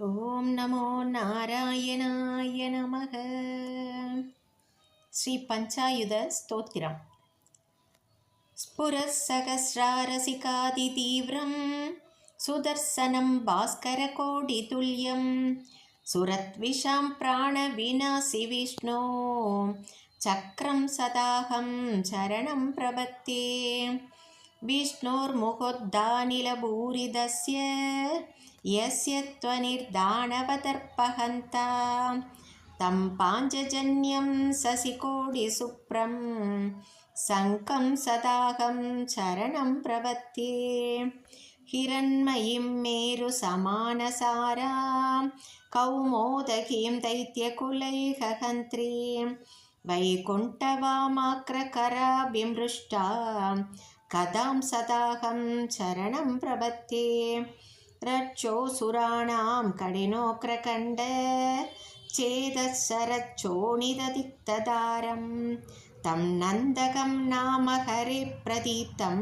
ఓం నమో నారాయణాయ నమః. శ్రీ పంచాయుధ స్తోత్రం. స్ఫురః సహస్రారసికాదితీవ్రం సుదర్శనం భాస్కరకోటితుల్యం సురద్విషాం ప్రాణవినాశి విష్ణో చక్రం సదాహం చరణం ప్రపద్యే. విష్ణోర్ముఖోద్దానిలభూరిదస్య యస్య త్వనిర్దానవదర్పహంతా తం పాంచజన్యం శశికోటిసుప్రం శంఖం సదాహం చరణం ప్రపద్యే. హిరణ్మయీం మేరుసమానసారాం కౌమోదకీం దైత్యకులైర్హంత్రీం వైకుంఠవామాగ్రకరాభిమృష్టాం కదాం సదాహం చరణం ప్రపద్యే. రక్షోసురాణాం కఠినోగ్రకండ ఛేదశరచ్చోణిదదిక్తదారం తం నందకం నామ హరిప్రదీప్తం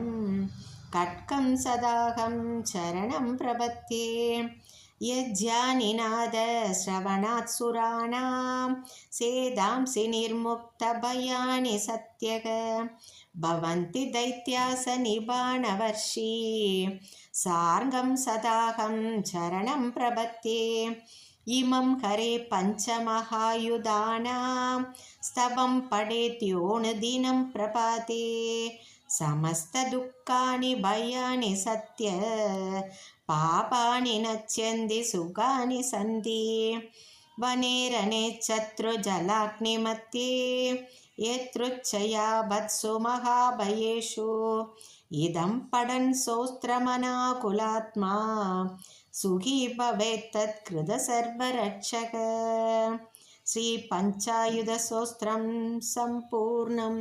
ఖడ్గం సదాహం చరణం ప్రపద్యే. యజ్ఞానినాద శ్రవణాత్సురాణాం సేదాంసి నిర్ముక్తభయాని సత్యగ భవంతి దైత్యాస నిబాణవర్షీ సార్గం సదాహం చరణం ప్రపద్యే. ఇమం హరే పంచమహాయుధానాం స్తవం పఠేద్యోనుదినం ప్రపాతే సమస్త దుఃఖాని భయాని సత్య పాపాని నశ్యంతి సుఖాని సంతి. వనేరనే చత్రుజలాగ్నిమధ్యే యతృచ్ఛయా వత్సు మహాభయేషు ఇదం పఠన్ సోస్త్రమనాకులాత్మా సుఖీ భవేత్తత్కృత సర్వరక్షక. శ్రీ పంచాయుధ స్తోత్రం సంపూర్ణం.